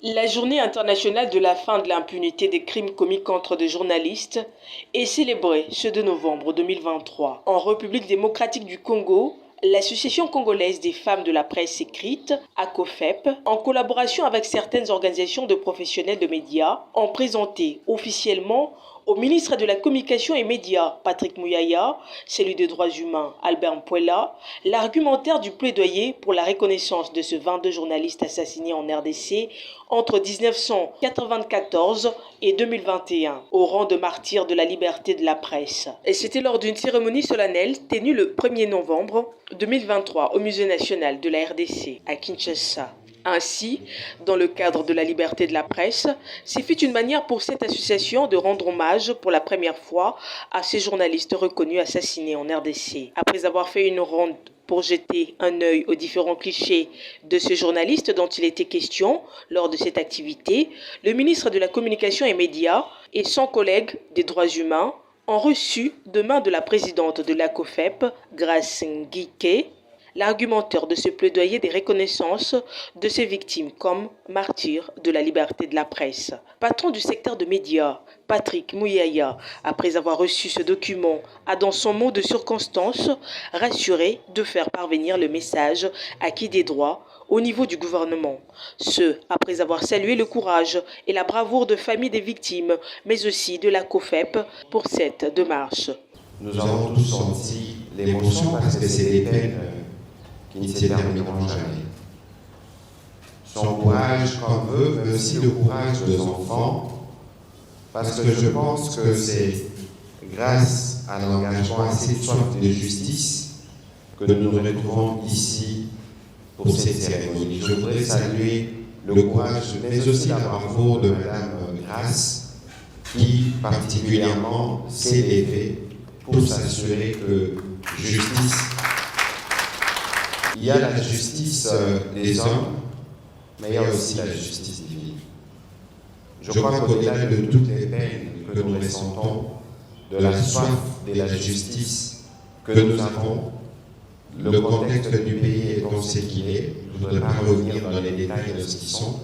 La journée internationale de la fin de l'impunité des crimes commis contre des journalistes est célébrée ce 2 novembre 2023. En République démocratique du Congo, l'Association congolaise des femmes de la presse écrite, ACOFEP, en collaboration avec certaines organisations de professionnels de médias, ont présenté officiellement au ministre de la Communication et Médias, Patrick Mouyaya, celui des droits humains, Albert Mpuela, l'argumentaire du plaidoyer pour la reconnaissance de ce 22 journalistes assassinés en RDC entre 1994 et 2021, au rang de martyrs de la liberté de la presse. Et c'était lors d'une cérémonie solennelle tenue le 1er novembre 2023 au Musée national de la RDC à Kinshasa. Ainsi, dans le cadre de la liberté de la presse, ce fut une manière pour cette association de rendre hommage pour la première fois à ces journalistes reconnus assassinés en RDC. Après avoir fait une ronde pour jeter un œil aux différents clichés de ces journalistes dont il était question lors de cette activité, le ministre de la Communication et Médias et son collègue des droits humains ont reçu de main de la présidente de l'ACOFEP, Grace Nguike, l'argumentaire de ce plaidoyer des reconnaissances de ces victimes comme martyrs de la liberté de la presse. Patron du secteur de médias, Patrick Mouyaya, après avoir reçu ce document, a dans son mot de circonstance rassuré de faire parvenir le message acquis des droits au niveau du gouvernement. Ce, après avoir salué le courage et la bravoure de familles des victimes, mais aussi de la COFEP pour cette démarche. Nous avons tous senti l'émotion parce que c'est des peines qui ne s'étermineront jamais. Son courage comme eux, mais aussi le courage des enfants, parce que je pense que c'est grâce à l'engagement assez soif de justice que nous nous retrouvons ici pour cette cérémonie. Je voudrais saluer le courage, mais aussi la bravoure de Madame Grace, qui particulièrement s'est levée pour s'assurer que justice. Il y a la justice des hommes, mais il y a aussi la justice divine. Je crois qu'au-delà de toutes les peines que nous ressentons, de la soif de la justice que nous avons, le contexte du pays est ce qu'il est. Je ne voudrais pas revenir dans les détails de ce qu'ils sont,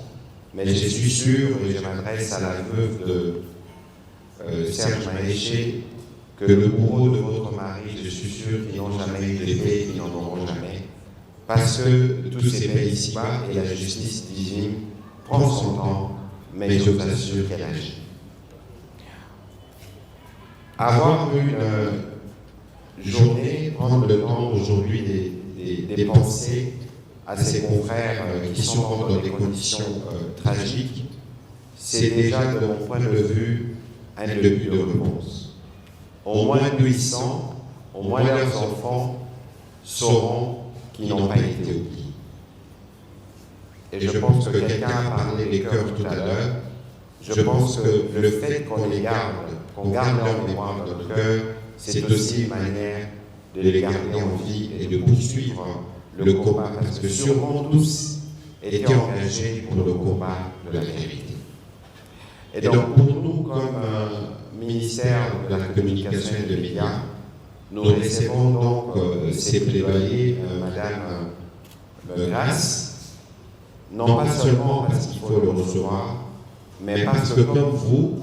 mais je suis sûr, et je m'adresse à la veuve de Serge Maéché, que le bourreau de votre mari, je suis sûr qu'ils n'ont jamais eu de paix, qu'ils n'en auront jamais. Parce que tout se fait ici-bas et la justice divine prend son temps, mais je vous assure qu'elle agit. Avoir une journée, prendre le temps aujourd'hui de penser à ses confrères qui sont morts dans des conditions tragiques, c'est déjà, de mon point de vue, un début de réponse. Au moins nous y sommes, au moins leurs enfants sauront qui n'ont pas été oubliés. Et je pense que quelqu'un a parlé des cœurs tout à l'heure. Je pense que le fait qu'on les garde, qu'on garde leur mémoire dans notre cœur, c'est aussi une manière de les garder en vie et de poursuivre le combat, parce que sûrement tous étaient engagés pour le combat de la vérité. Et donc pour nous, comme ministère de la Communication et des Médias, nous recevons donc ces plaidoyers, Madame Grace, non pas seulement parce qu'il faut le recevoir, mais parce que comme vous,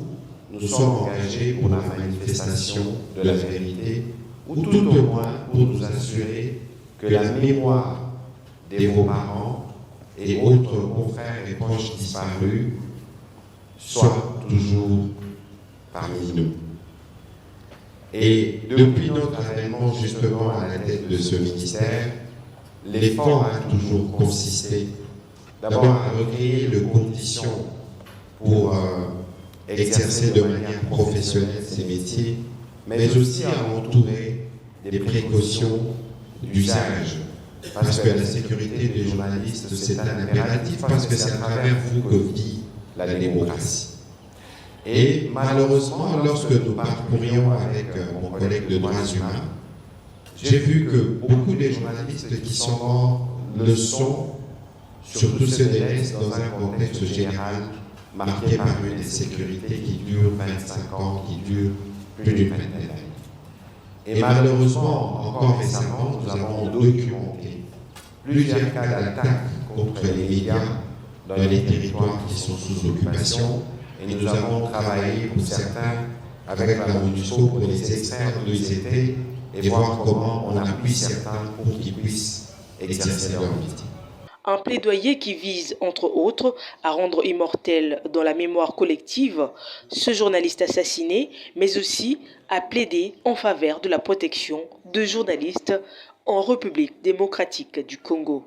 nous sommes engagés pour la manifestation de la vérité, ou tout au moins pour nous assurer que la mémoire de vos parents et autres confrères et proches disparus soit toujours parmi nous. Et depuis notre avènement justement à la tête de ce ministère, l'effort a toujours consisté d'abord à recréer les conditions pour exercer de manière professionnelle ces métiers, mais aussi à entourer des précautions d'usage, parce que la sécurité des journalistes c'est un impératif, parce que c'est à travers vous que vit la démocratie. Et malheureusement, lorsque nous parcourions avec mon collègue de droits humains, j'ai vu que beaucoup des journalistes qui sont morts le sont, surtout ceux de l'Est, dans un contexte général marqué par une insécurité qui dure 25 ans, qui dure plus d'une vingtaine d'années. Et malheureusement, encore récemment, nous avons documenté plusieurs cas d'attaques contre les médias dans les territoires qui sont sous occupation et nous avons travaillé pour certains avec la MONUSCO pour les extraire d'où ils étaient et voir comment on appuie certains pour qu'ils puissent exercer leur métier. Un plaidoyer qui vise, entre autres, à rendre immortel dans la mémoire collective ce journaliste assassiné, mais aussi à plaider en faveur de la protection de journalistes en République démocratique du Congo.